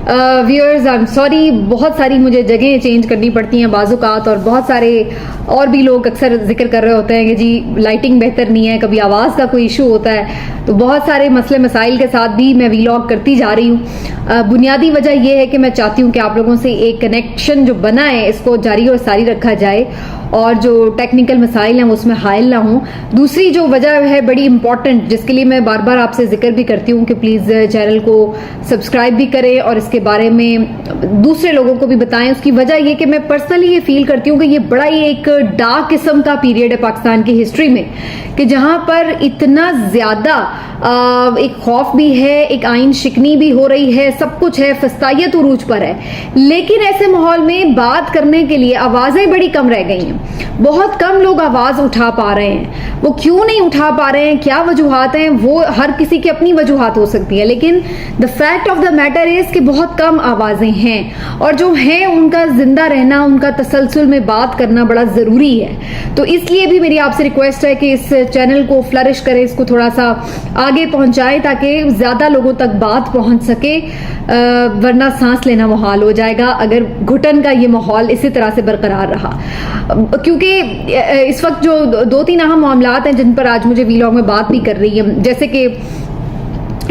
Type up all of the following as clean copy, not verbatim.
Viewers, I am sorry, बहुत सारी मुझे जगहें चेंज करनी पड़ती हैं बाज़-औक़ात, और बहुत सारे और भी लोग अक्सर जिक्र कर रहे होते हैं कि जी लाइटिंग बेहतर नहीं है, कभी आवाज़ का कोई इशू होता है, तो बहुत सारे मसले मसाइल के साथ भी मैं वीलॉग करती जा रही हूँ। बुनियादी वजह यह है कि मैं चाहती हूँ कि आप लोगों से एक कनेक्शन जो बना है इसको जारी और सारी रखा जाए, और जो टेक्निकल मसाइल हैं वो उसमें हायल ना हो। दूसरी जो वजह है बड़ी इंपॉर्टेंट, जिसके लिए मैं बार बार आपसे जिक्र भी करती हूँ कि प्लीज़ चैनल को सब्सक्राइब भी करें और इसके बारे में दूसरे लोगों को भी बताएं। उसकी वजह ये कि मैं पर्सनली ये फील करती हूँ कि ये बड़ा ही एक डार्क किस्म का पीरियड है पाकिस्तान की हिस्ट्री में, कि जहाँ पर इतना ज़्यादा एक खौफ भी है, एक आइन शिकनी भी हो रही है, सब कुछ है, फस्तायत उरूज पर है, लेकिन ऐसे माहौल में बात करने के लिए आवाज़ें बड़ी कम रह गई हैं। बहुत कम लोग आवाज़ उठा पा रहे हैं। वो क्यों नहीं उठा पा रहे हैं, क्या वजूहात हैं, वो हर किसी की अपनी वजूहात हो सकती है, लेकिन the fact of the matter is कि बहुत कम आवाज़ें हैं, और जो हैं उनका जिंदा रहना, उनका तसलसल में बात करना बड़ा ज़रूरी है। तो इसलिए भी मेरी आपसे रिक्वेस्ट है कि इस चैनल को फ्लरिश करें, इसको थोड़ा सा आगे पहुंचाएं ताकि ज़्यादा लोगों तक बात पहुंच सके, वरना सांस लेना मुहाल हो जाएगा अगर घुटन का ये माहौल इसी तरह से बरकरार रहा। क्योंकि इस वक्त जो दो तीन अहम मामलात हैं जिन पर आज मुझे वीलॉग में बात भी कर रही है, जैसे कि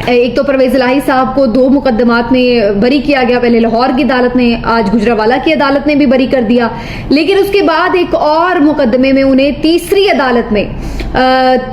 एक तो परवेज इलाही साहब को 2 मुकदमात में बरी किया गया, पहले लाहौर की अदालत ने, आज गुजरावाला की अदालत ने भी बरी कर दिया, लेकिन उसके बाद एक और मुकदमे में उन्हें तीसरी अदालत में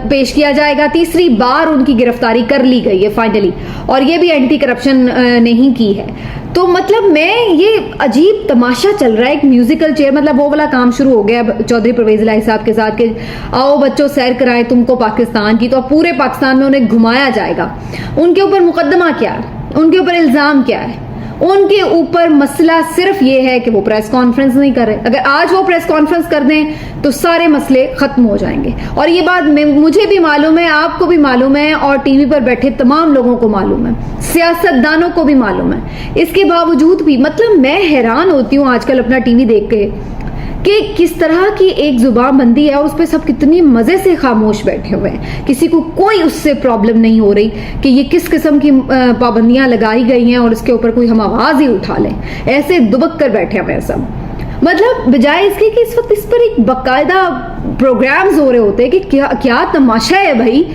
पेश किया जाएगा। तीसरी बार उनकी गिरफ्तारी कर ली गई है फाइनली, और ये भी एंटी करप्शन ने ही की है। तो मतलब मैं ये अजीब तमाशा चल रहा है, एक म्यूजिकल चेयर, मतलब वो वाला काम शुरू हो गया चौधरी परवेज इलाही साहब के साथ कि आओ बच्चों सैर कराएं तुमको पाकिस्तान की, तो पूरे पाकिस्तान में उन्हें घुमाया जाएगा। उनके ऊपर मुकदमा क्या है, उनके ऊपर इल्जाम क्या है? उनके ऊपर मसला सिर्फ ये है कि वो प्रेस कॉन्फ्रेंस नहीं कर रहे। अगर आज वो प्रेस कॉन्फ्रेंस कर दें तो सारे मसले खत्म हो जाएंगे, और ये बात मुझे भी मालूम है, आपको भी मालूम है, और टीवी पर बैठे तमाम लोगों को मालूम है, सियासतदानों को भी मालूम है। इसके बावजूद भी मतलब मैं हैरान होती हूँ आजकल अपना टीवी देख के कि किस तरह की एक जुबानबंदी है, और उस पर सब कितनी मजे से खामोश बैठे हुए हैं, किसी को कोई उससे प्रॉब्लम नहीं हो रही कि ये किस किस्म की पाबंदियां लगाई गई हैं और इसके ऊपर कोई हम आवाज ही उठा लें। ऐसे दुबक कर बैठे हुए सब, मतलब बजाय इसके कि इस वक्त इस पर एक बाकायदा प्रोग्राम्स हो रहे होते हैं कि क्या तमाशा है भाई,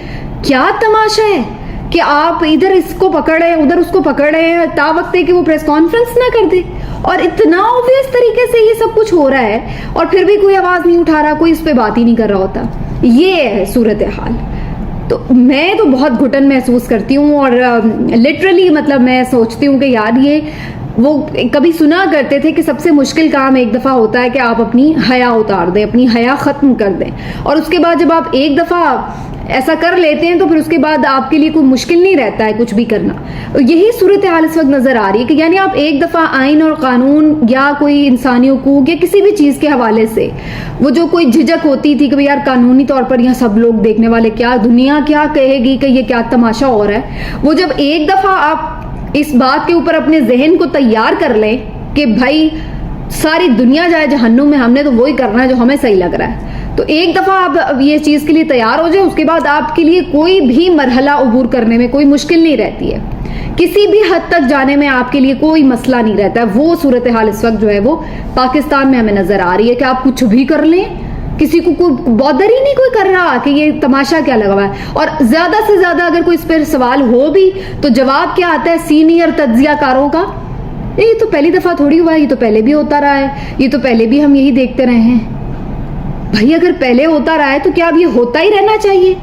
क्या तमाशा है कि आप इधर इसको पकड़ रहे हैं, उधर उसको पकड़ रहे हैं, ता वक्त है कि वो प्रेस कॉन्फ्रेंस ना कर दे, और इतना ऑब्वियस तरीके से ये सब कुछ हो रहा है, और फिर भी कोई आवाज नहीं उठा रहा, कोई इस पे बात ही नहीं कर रहा होता। ये है सूरत हाल। तो मैं तो बहुत घुटन महसूस करती हूँ, और लिटरली मतलब मैं सोचती हूँ कि यार ये वो कभी सुना करते थे कि सबसे मुश्किल काम एक दफ़ा होता है कि आप अपनी हया उतार दें, अपनी हया ख़त्म कर दें, और उसके बाद जब आप एक दफ़ा ऐसा कर लेते हैं तो फिर उसके बाद आपके लिए कोई मुश्किल नहीं रहता है कुछ भी करना। यही सूरत हाल इस वक्त नज़र आ रही है कि यानी आप एक दफ़ा आइन और कानून या कोई इंसानी हुकूक या किसी भी चीज़ के हवाले से वो जो कोई झिझक होती थी कि भाई यार कानूनी तौर पर यहाँ सब लोग देखने वाले, क्या दुनिया क्या कहेगी कि ये क्या तमाशा हो रहा है, वो जब एक दफ़ा आप इस बात के ऊपर अपने जहन को तैयार कर लें कि भाई सारी दुनिया जाए जहन्नुम में, हमने तो वही करना है जो हमें सही लग रहा है, तो एक दफा आप ये चीज के लिए तैयार हो जाए, उसके बाद आपके लिए कोई भी मरहला अबूर करने में कोई मुश्किल नहीं रहती है, किसी भी हद तक जाने में आपके लिए कोई मसला नहीं रहता है। वो सूरत हाल इस वक्त जो है वो पाकिस्तान में हमें नजर आ रही है कि आप कुछ भी कर लें, किसी को कोई बॉदर ही नहीं कोई कर रहा कि ये तमाशा क्या लगा हुआ है। और ज्यादा से ज्यादा अगर कोई इस पर सवाल हो भी तो जवाब क्या आता है सीनियर तज्जियाकारों का, ये तो पहली दफा थोड़ी हुआ है, ये तो पहले भी होता रहा है, ये तो पहले भी हम यही देखते रहे हैं। भाई अगर पहले होता रहा है तो क्या अब ये होता ही रहना चाहिए?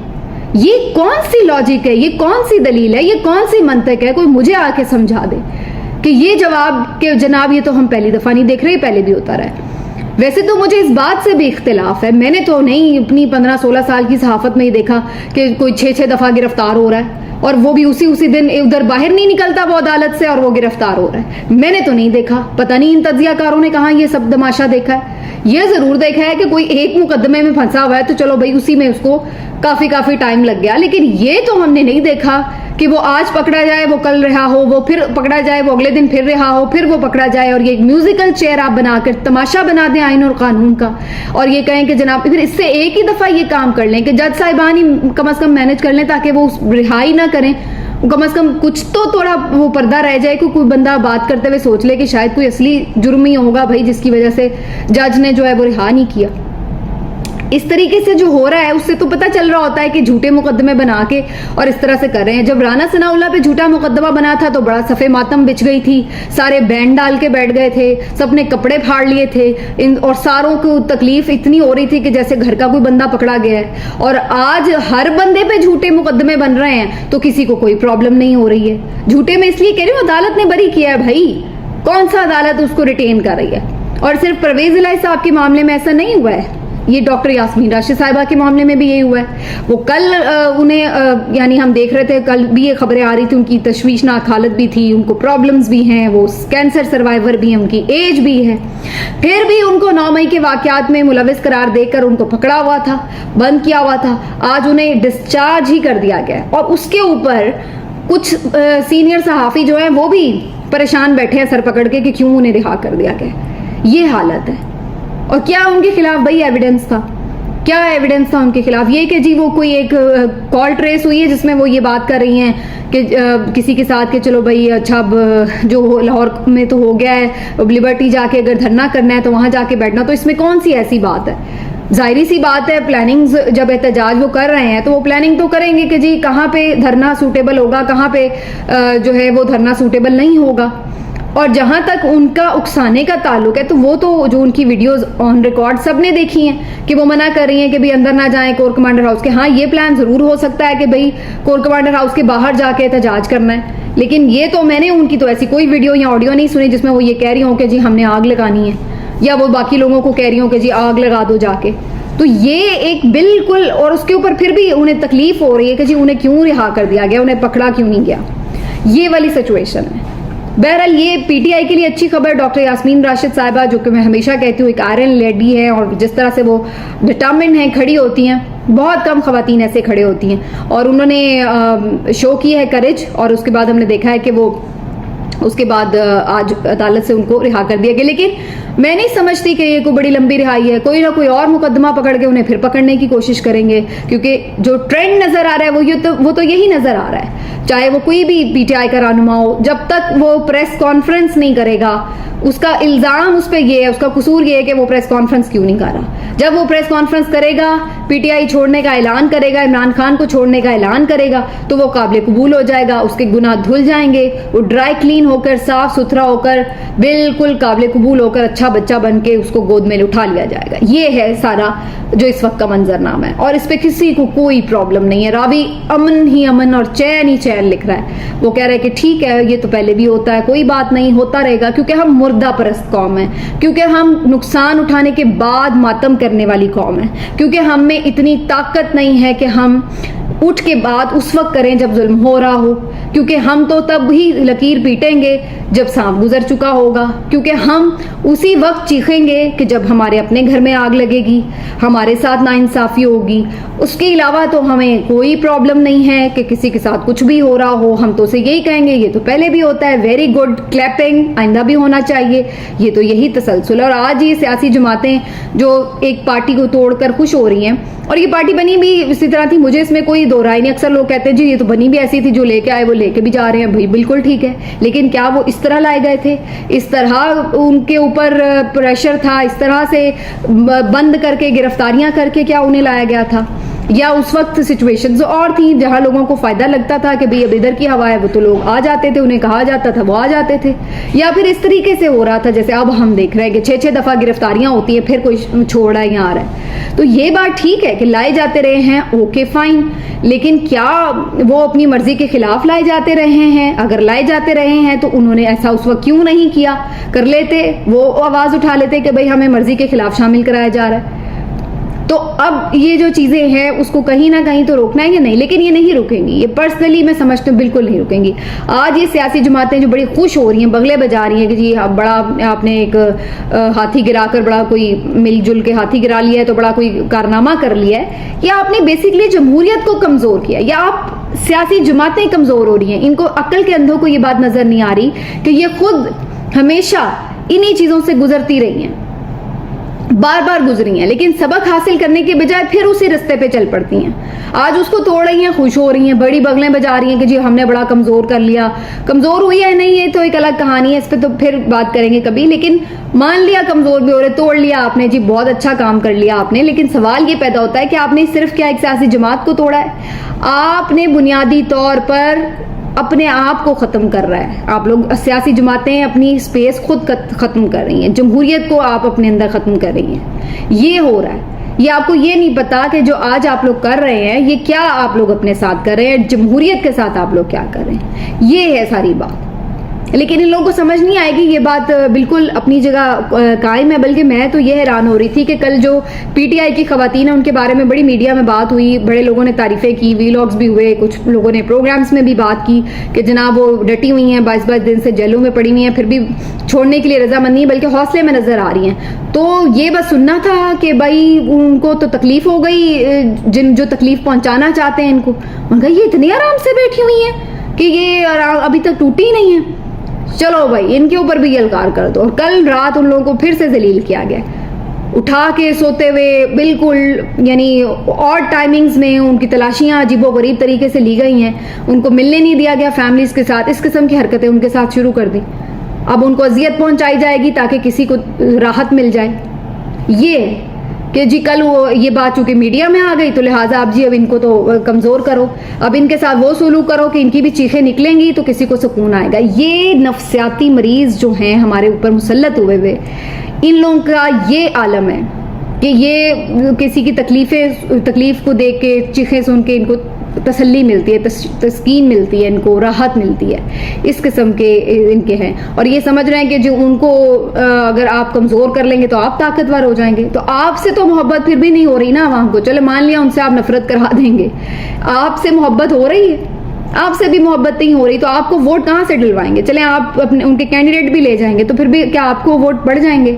ये कौन सी लॉजिक है, ये कौन सी दलील है, ये कौन सी मंतक है? कोई मुझे आके समझा दे कि ये जवाब के जनाब ये तो हम पहली दफा नहीं देख रहे, पहले भी होता रहा है। वैसे तो मुझे इस बात से भी इख्तिलाफ है, मैंने तो नहीं अपनी 15-16 साल की सहाफत में ही देखा कि कोई 6-6 दफा गिरफ्तार हो रहा है, और वो भी उसी दिन उधर बाहर नहीं निकलता वो अदालत से और वो गिरफ्तार हो रहा है। मैंने तो नहीं देखा, पता नहीं इन तज्जियाकारों ने कहा ये सब तमाशा देखा है। ये जरूर देखा है कि कोई एक मुकदमे में फंसा हुआ है तो चलो भाई उसी में उसको काफी टाइम लग गया, लेकिन ये तो हमने नहीं देखा कि वो आज पकड़ा जाए वो कल रिहा हो, वो फिर पकड़ा जाए वो अगले दिन फिर रिहा हो, फिर वो पकड़ा जाए, और ये एक म्यूजिकल चेयर आप बनाकर तमाशा बना दें आइन और कानून का, और ये कहें कि जनाब फिर इससे एक ही दफा ये काम कर लें कि जज साहिबान ही कम अज कम मैनेज कर लें ताकि वो रिहाई ना करें, कम से कम कुछ तो थोड़ा वो पर्दा रह जाए कि कोई बंदा बात करते हुए सोच ले कि शायद कोई असली जुर्म ही होगा भाई जिसकी वजह से जज ने जो है वो रिहा नहीं किया। इस तरीके से जो हो रहा है उससे तो पता चल रहा होता है कि झूठे मुकदमे बना के और इस तरह से कर रहे हैं। जब राना सनाउल्लाह पे झूठा मुकदमा बना था तो बड़ा सफ़े मातम बिछ गई थी, सारे बैंड डाल के बैठ गए थे, सबने कपड़े फाड़ लिए थे और सारों को तकलीफ इतनी हो रही थी कि जैसे घर का कोई बंदा पकड़ा गया है। और आज हर बंदे पे झूठे मुकदमे बन रहे हैं तो किसी को कोई प्रॉब्लम नहीं हो रही है। झूठे में इसलिए कह रही हूँ अदालत ने बरी किया है भाई, कौन सा अदालत उसको रिटेन कर रही है। और सिर्फ परवेज इलाही साहब के मामले में ऐसा नहीं हुआ है, ये डॉक्टर यास्मीन राशिद साहिबा के मामले में भी यही हुआ है। वो कल उन्हें यानी हम देख रहे थे, कल भी ये खबरें आ रही थी, उनकी तशवीशनाक हालत भी थी, उनको प्रॉब्लम्स भी हैं, वो कैंसर सर्वाइवर भी हैं, उनकी एज भी है, फिर भी उनको 9 मई के वाकयात में मुलविस करार देकर उनको पकड़ा हुआ था, बंद किया हुआ था। आज उन्हें डिस्चार्ज ही कर दिया गया और उसके ऊपर कुछ सीनियर सहाफ़ी जो हैं वो भी परेशान बैठे हैं सर पकड़ के कि क्यों उन्हें रिहा कर दिया गया। ये हालत है। और क्या उनके खिलाफ भाई एविडेंस था, क्या एविडेंस था उनके खिलाफ? ये कि जी वो कोई एक कॉल ट्रेस हुई है जिसमें वो ये बात कर रही हैं कि किसी के साथ कि चलो भाई अच्छा अब जो लाहौर में तो हो गया है, अब लिबर्टी जाके अगर धरना करना है तो वहां जाके बैठना, तो इसमें कौन सी ऐसी बात है? जाहिर सी बात है, प्लानिंग जब एहतजाज वो कर रहे हैं तो वो प्लानिंग तो करेंगे कि जी कहाँ पे धरना सूटेबल होगा, कहाँ पे जो है वो धरना सूटेबल नहीं होगा। और जहां तक उनका उकसाने का ताल्लुक है तो वो तो जो उनकी वीडियोस ऑन रिकॉर्ड सबने देखी हैं कि वो मना कर रही हैं कि भाई अंदर ना जाएं कोर कमांडर हाउस के। हाँ, ये प्लान जरूर हो सकता है कि भाई कोर कमांडर हाउस के बाहर जाके एहतजाज करना है, लेकिन ये तो मैंने उनकी तो ऐसी कोई वीडियो या ऑडियो नहीं सुनी जिसमें वो ये कह रही हो कि जी हमने आग लगानी है, या वो बाकी लोगों को कह रही हो कि जी आग लगा दो जाके। तो ये एक बिल्कुल, और उसके ऊपर फिर भी उन्हें तकलीफ हो रही है कि जी उन्हें क्यों रिहा कर दिया गया, उन्हें पकड़ा क्यों नहीं गया, ये वाली सिचुएशन है। बहरहाल ये पीटीआई के लिए अच्छी खबर, डॉक्टर यास्मीन राशिद साहिबा जो कि मैं हमेशा कहती हूँ एक आयरन लेडी है और जिस तरह से वो डिटर्मिन्ड हैं, खड़ी होती हैं, बहुत कम खवातीन ऐसे खड़े होती हैं, और उन्होंने शो की है करेज, और उसके बाद हमने देखा है कि वो उसके बाद आज अदालत से उनको रिहा कर दिया गया। लेकिन मैं नहीं समझती कि ये कोई बड़ी लंबी रिहाई है, कोई ना कोई और मुकदमा पकड़ के उन्हें फिर पकड़ने की कोशिश करेंगे, क्योंकि जो ट्रेंड नजर आ रहा है वो तो यही नजर आ रहा है। चाहे वो कोई भी पीटीआई का रहनुमा हो, जब तक वो प्रेस कॉन्फ्रेंस नहीं करेगा, उसका इल्जाम उस पर ये है, उसका कसूर ये है कि वो प्रेस कॉन्फ्रेंस क्यों नहीं कर रहा। जब वो प्रेस कॉन्फ्रेंस करेगा, पीटीआई छोड़ने का ऐलान करेगा, इमरान खान को छोड़ने का ऐलान करेगा, तो वो काबिल कबूल हो जाएगा, उसके गुनाह धुल जाएंगे, वो ड्राई क्लीन होकर, साफ सुथरा होकर, बिल्कुल काबिल कबूल होकर अच्छा बच्चा बन के उसको गोद में उठा लिया जाएगा। ये है सारा जो इस वक्त का मंजरनामा है, और इस पे किसी को कोई प्रॉब्लम नहीं है। रावी अमन ही अमन और चैन ही चैन लिख रहा है, वो कह रहा है कि ठीक है ये तो पहले भी होता है, कोई बात नहीं, होता रहेगा, क्योंकि हम मुर्दा परस्त कौम है, क्योंकि हम नुकसान उठाने के बाद मातम करने वाली कौम है, क्योंकि हम में इतनी ताकत नहीं है कि हम उठ के बाद उस वक्त करें जब जुल्म हो रहा हो, क्योंकि हम तो तब ही लकीर पीटेंगे जब सांप गुजर चुका होगा, क्योंकि हम उसी वक्त चीखेंगे कि जब हमारे अपने घर में आग लगेगी, हमारे साथ नाइंसाफी होगी। उसके अलावा तो हमें कोई प्रॉब्लम नहीं है कि किसी के साथ कुछ भी हो रहा हो, हम तो उसे यही कहेंगे ये तो पहले भी होता है, वेरी गुड, क्लैपिंग, आइंदा भी होना चाहिए, ये तो यही तसलसल। और आज ये सियासी जमातें जो एक पार्टी को तोड़कर खुश हो रही हैं, और ये पार्टी बनी भी इसी तरह थी, मुझे इसमें कोई दो राय नहीं। अक्सर लोग कहते हैं जी ये तो बनी भी ऐसी थी, जो लेके आए वो लेके भी जा रहे हैं, भाई बिल्कुल ठीक है, लेकिन क्या वो इस तरह लाए गए थे? इस तरह उनके ऊपर प्रेशर था, इस तरह से बंद करके गिरफ्तारियां करके क्या उन्हें लाया गया था? या उस वक्त सिचुएशंस और थी जहां लोगों को फायदा लगता था कि भाई अब इधर की हवा है, वो तो लोग आ जाते थे, उन्हें कहा जाता था वो आ जाते थे? या फिर इस तरीके से हो रहा था जैसे अब हम देख रहे हैं कि 6-6 दफा गिरफ्तारियां होती हैं, फिर कोई छोड़ रहा है यहाँ आ रहा है। तो ये बात ठीक है कि लाए जाते रहे हैं, ओके फाइन, लेकिन क्या वो अपनी मर्जी के खिलाफ लाए जाते रहे हैं? अगर लाए जाते रहे हैं तो उन्होंने ऐसा उस वक्त क्यों नहीं किया? कर लेते, वो आवाज उठा लेते कि भाई हमें मर्जी के खिलाफ शामिल कराया जा रहा है। तो अब ये जो चीजें हैं उसको कहीं ना कहीं तो रोकना है या नहीं, लेकिन ये नहीं रुकेंगी, ये पर्सनली मैं समझती हूँ बिल्कुल नहीं रुकेंगी। आज ये सियासी जमातें जो बड़ी खुश हो रही हैं, बगले बजा रही हैं कि जी बड़ा आपने एक हाथी गिराकर बड़ा कोई मिलजुल के हाथी गिरा लिया है, तो बड़ा कोई कारनामा कर लिया है, या आपने बेसिकली जमहूरियत को कमजोर किया, या आप सियासी जमातें कमजोर हो रही हैं। इनको अक्ल के अंधों को ये बात नजर नहीं आ रही कि ये खुद हमेशा इन्हीं चीजों से गुजरती रही हैं। बार बार गुजरी हैं, लेकिन सबक हासिल करने के बजाय फिर उसी रास्ते पे चल पड़ती हैं। आज उसको तोड़ रही हैं, खुश हो रही हैं, बड़ी बगलें बजा रही हैं कि जी हमने बड़ा कमजोर कर लिया। कमजोर हुई है नहीं, ये तो एक अलग कहानी है, इस पर तो फिर बात करेंगे कभी। लेकिन मान लिया कमजोर भी हो रहे, तोड़ लिया आपने जी, बहुत अच्छा काम कर लिया आपने। लेकिन सवाल ये पैदा होता है कि आपने सिर्फ क्या एक सियासी जमात को तोड़ा है, आपने बुनियादी तौर पर अपने आप को खत्म कर रहा है। आप लोग सियासी जमातें अपनी स्पेस खुद खत्म कर रही हैं, जमहूरियत को आप अपने अंदर खत्म कर रही हैं। ये हो रहा है। ये आपको ये नहीं पता कि जो आज आप लोग कर रहे हैं ये क्या आप लोग अपने साथ कर रहे हैं, जमहूरियत के साथ आप लोग क्या कर रहे हैं। ये है सारी बात। लेकिन इन लोगों को समझ नहीं आएगी। ये बात बिल्कुल अपनी जगह कायम है। बल्कि मैं तो ये हैरान हो रही थी कि कल जो पीटीआई की खवातीन है उनके बारे में बड़ी मीडिया में बात हुई, बड़े लोगों ने तारीफें की, वीलॉग्स भी हुए, कुछ लोगों ने प्रोग्राम्स में भी बात की कि जनाब वो डटी हुई हैं, 22-22 दिन से जेलों में पड़ी हुई हैं, फिर भी छोड़ने के लिए रजामंद नहीं बल्कि हौसले में नजर आ रही हैं। तो ये बस सुनना था कि भाई उनको तो तकलीफ हो गई, जो तकलीफ पहुंचाना चाहते हैं इनको, उनका ये इतनी आराम से बैठी हुई है कि ये अभी तक टूटी ही नहीं है। चलो भाई इनके ऊपर भी यलकार कर दो। और कल रात उन लोगों को फिर से जलील किया गया, उठा के सोते हुए बिल्कुल, यानी और टाइमिंग्स में उनकी तलाशियां अजीबोगरीब तरीके से ली गई हैं, उनको मिलने नहीं दिया गया फैमिलीज के साथ। इस किस्म की हरकतें उनके साथ शुरू कर दी। अब उनको अजियत पहुंचाई जाएगी ताकि किसी को राहत मिल जाए। ये कि जी कल वो ये बात चूंकि मीडिया में आ गई तो लिहाजा आप जी अब इनको तो कमजोर करो, अब इनके साथ वो सलूक करो कि इनकी भी चीखें निकलेंगी तो किसी को सुकून आएगा। ये नफ्सियाती मरीज जो हैं हमारे ऊपर मुसल्लत हुए हुए, इन लोगों का ये आलम है कि ये किसी की तकलीफ को देख के चीखें सुन के इनको तसल्ली मिलती है, तस्कीन मिलती है, इनको राहत मिलती है। इस किस्म के इनके हैं। और ये समझ रहे हैं कि जो उनको अगर आप कमज़ोर कर लेंगे तो आप ताकतवर हो जाएंगे। तो आपसे तो मोहब्बत फिर भी नहीं हो रही ना आवाम को। चले मान लिया उनसे आप नफरत करा देंगे, आपसे मोहब्बत हो रही है, आपसे भी मोहब्बत नहीं हो रही तो आपको वोट कहाँ से डलवाएंगे। चले आप अपने उनके कैंडिडेट भी ले जाएंगे तो फिर भी क्या आपको वोट बढ़ जाएंगे।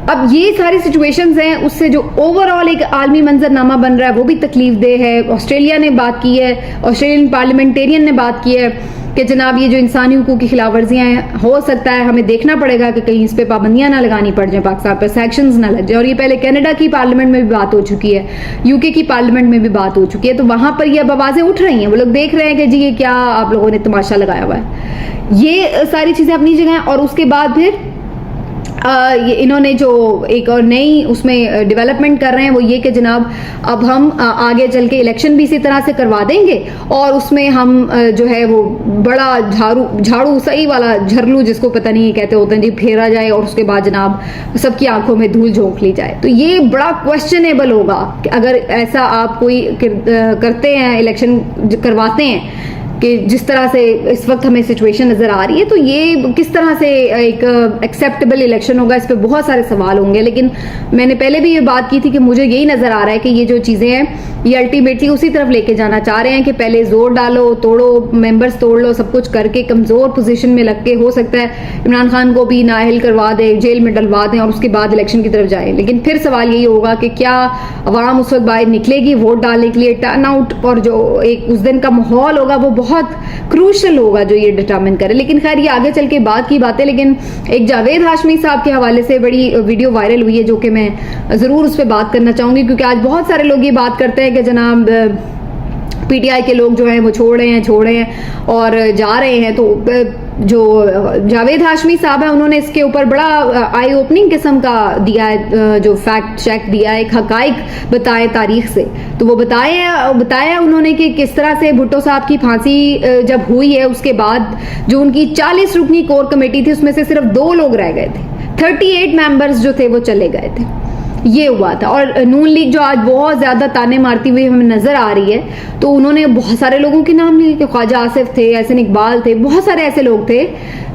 अब ये सारी सिचुएशंस हैं, उससे जो ओवरऑल एक आलमी मंजरनामा बन रहा है वो भी तकलीफ दे है। ऑस्ट्रेलिया ने बात की है, ऑस्ट्रेलियन पार्लियामेंटेरियन ने बात की है कि जनाब ये जो इंसानी हुकूक की खिलाफ वर्जियाँ हैं, हो सकता है हमें देखना पड़ेगा कि कहीं इस पे पाबंदियां ना लगानी पड़ जाए, पाकिस्तान पर सैक्शंस ना लग जाए। और ये पहले कनाडा की पार्लियामेंट में भी बात हो चुकी है, यूके की पार्लियामेंट में भी बात हो चुकी है। तो वहां पर ये अब आवाजें उठ रही हैं, वो लोग देख रहे हैं कि जी ये क्या आप लोगों ने तमाशा लगाया हुआ है। ये सारी चीजें अपनी जगह हैं। और उसके बाद फिर ये इन्होंने जो एक और नई उसमें डेवलपमेंट कर रहे हैं वो ये कि जनाब अब हम आगे चल के इलेक्शन भी इसी तरह से करवा देंगे और उसमें हम जो है वो बड़ा झाड़ू सही वाला झरलू जिसको पता नहीं कहते होते हैं जी फेरा जाए और उसके बाद जनाब सबकी आंखों में धूल झोंक ली जाए। तो ये बड़ा क्वेश्चनेबल होगा कि अगर ऐसा आप कोई करते हैं, इलेक्शन करवाते हैं कि जिस तरह से इस वक्त हमें सिचुएशन नजर आ रही है, तो ये किस तरह से एक एक्सेप्टेबल इलेक्शन होगा, इस पे बहुत सारे सवाल होंगे। लेकिन मैंने पहले भी ये बात की थी कि मुझे यही नजर आ रहा है कि ये जो चीजें हैं ये अल्टीमेटली उसी तरफ लेके जाना चाह रहे हैं कि पहले जोर डालो, तोड़ो, मेंबर्स तोड़ लो, सब कुछ करके कमजोर पोजीशन में लग के हो सकता है इमरान खान को भी नाअहल करवा दे, जेल में डलवा दें और उसके बाद इलेक्शन की तरफ जाए। लेकिन फिर सवाल यही होगा कि क्या अवाम उस वक्त बाहर निकलेगी वोट डालने के लिए, टर्न आउट और जो एक उस दिन का माहौल होगा वो बहुत क्रूशल होगा जो ये डिटरमिन करे। लेकिन खैर ये आगे चल के बात की बात है। लेकिन एक जावेद हाशमी साहब के हवाले से बड़ी वीडियो वायरल हुई है जो कि मैं जरूर उस पर बात करना चाहूंगी, क्योंकि आज बहुत सारे लोग ये बात करते हैं कि जनाब पीटीआई के लोग जो हैं वो छोड़ रहे हैं और जा रहे हैं। तो जो जावेद हाशमी साहब है उन्होंने इसके ऊपर बड़ा आई ओपनिंग किस्म का दिया है, जो फैक्ट चेक दिया है, एक हकाइक बताए तारीख से। तो वो बताया उन्होंने कि किस तरह से भुट्टो साहब की फांसी जब हुई है उसके बाद जो उनकी 40 रुकनी कोर कमेटी थी उसमें से सिर्फ 2 लोग रह गए थे, 38 मेंबर्स जो थे वो चले गए थे। ये हुआ था। और नून लीग जो आज बहुत ज्यादा ताने मारती हुई हमें नजर आ रही है, तो उन्होंने बहुत सारे लोगों के नाम लिए कि ख्वाजा आसिफ थे, एहसन इकबाल थे, बहुत सारे ऐसे लोग थे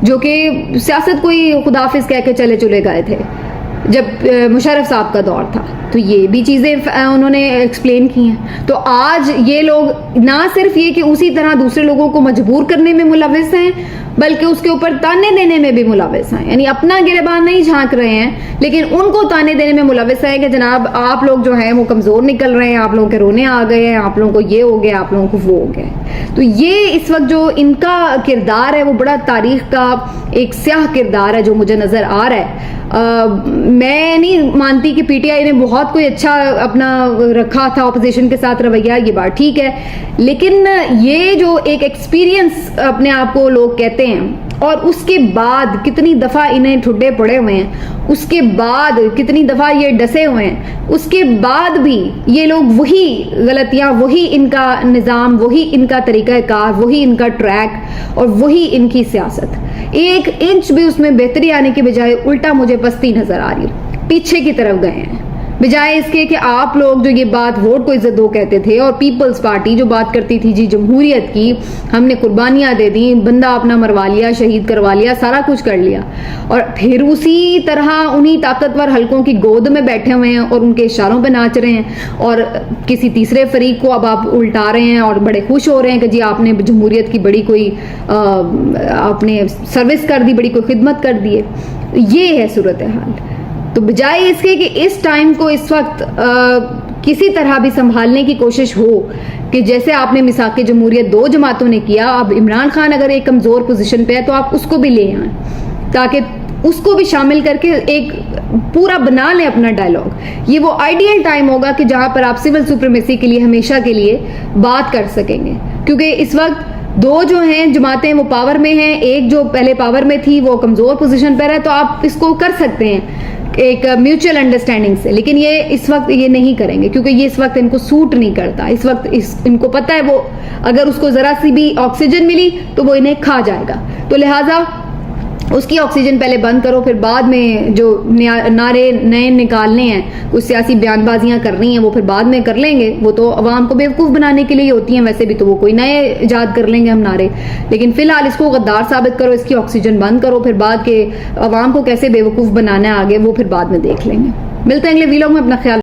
जो कि सियासत को ही खुदाफिज कह के चले गए थे जब मुशर्रफ साहब का दौर था। तो ये भी चीज़ें उन्होंने एक्सप्लेन की हैं। तो आज ये लोग ना सिर्फ ये कि उसी तरह दूसरे लोगों को मजबूर करने में मुलविस हैं, बल्कि उसके ऊपर ताने देने में भी मुलविस हैं। यानी अपना गिरबान नहीं झांक रहे हैं, लेकिन उनको ताने देने में मुलविस है कि जनाब आप लोग जो हैं वो कमज़ोर निकल रहे हैं, आप लोगों के रोने आ गए हैं, आप लोगों को ये हो गया, आप लोगों को वो हो गया। तो ये इस वक्त जो इनका किरदार है वो बड़ा तारीख का एक स्याह किरदार है जो मुझे नज़र आ रहा है। मैं नहीं मानती कि पीटीआई ने बहुत कोई अच्छा अपना रखा था ऑपोजिशन के साथ रवैया, ये बात ठीक है, लेकिन ये जो एक एक्सपीरियंस अपने आप को लोग कहते हैं और उसके बाद कितनी दफ़ा इन्हें ठुड्डे पड़े हुए हैं, उसके बाद कितनी दफ़ा ये डसे हुए हैं, उसके बाद भी ये लोग वही गलतियां, वही इनका निज़ाम, वही इनका तरीक़ाकार, वही इनका ट्रैक और वही इनकी सियासत, एक इंच भी उसमें बेहतरी आने के बजाय उल्टा मुझे पस्ती नज़र आ रही है, पीछे की तरफ गए हैं। बजाय इसके कि आप लोग जो ये बात वोट को इज्जत दो कहते थे और पीपल्स पार्टी जो बात करती थी जी जमहूरियत की, हमने कुर्बानियां दे दी, बंदा अपना मरवा लिया, शहीद करवा लिया, सारा कुछ कर लिया, और फिर उसी तरह उन्हीं ताकतवर हलकों की गोद में बैठे हुए हैं और उनके इशारों पे नाच रहे हैं और किसी तीसरे फरीक को अब आप उल्टा रहे हैं और बड़े खुश हो रहे हैं कि जी आपने जमहूरियत की बड़ी कोई आपने सर्विस कर दी, बड़ी कोई खिदमत कर दी है। ये है सूरत हाल। तो बजाय इसके कि इस टाइम को इस वक्त किसी तरह भी संभालने की कोशिश हो कि जैसे आपने मिसाक जमहूरियत 2 जमातों ने किया, अब इमरान खान अगर एक कमज़ोर पोजीशन पे है तो आप उसको भी ले आएं ताकि उसको भी शामिल करके एक पूरा बना लें अपना डायलॉग। ये वो आइडियल टाइम होगा कि जहां पर आप सिविल सुप्रीमेसी के लिए हमेशा के लिए बात कर सकेंगे, क्योंकि इस वक्त 2 जो हैं जमातें वो पावर में हैं, एक जो पहले पावर में थी वो कमज़ोर पोजीशन पर है, तो आप इसको कर सकते हैं एक म्यूचुअल अंडरस्टैंडिंग से, लेकिन ये इस वक्त ये नहीं करेंगे क्योंकि ये इस वक्त इनको सूट नहीं करता। इस वक्त इनको पता है वो अगर उसको ज़रा सी भी ऑक्सीजन मिली तो वो इन्हें खा जाएगा, तो लिहाजा उसकी ऑक्सीजन पहले बंद करो, फिर बाद में जो नारे नए निकालने हैं, कुछ सियासी बयानबाजियां करनी हैं, वो फिर बाद में कर लेंगे। वो तो अवाम को बेवकूफ़ बनाने के लिए होती हैं, वैसे भी तो वो कोई नए ईजाद कर लेंगे हम नारे, लेकिन फिलहाल इसको गद्दार साबित करो, इसकी ऑक्सीजन बंद करो, फिर बाद के अवाम को कैसे बेवकूफ़ बनाना है आगे वो फिर बाद में देख लेंगे। मिलते हैं अगले वीलॉग में, अपना ख्याल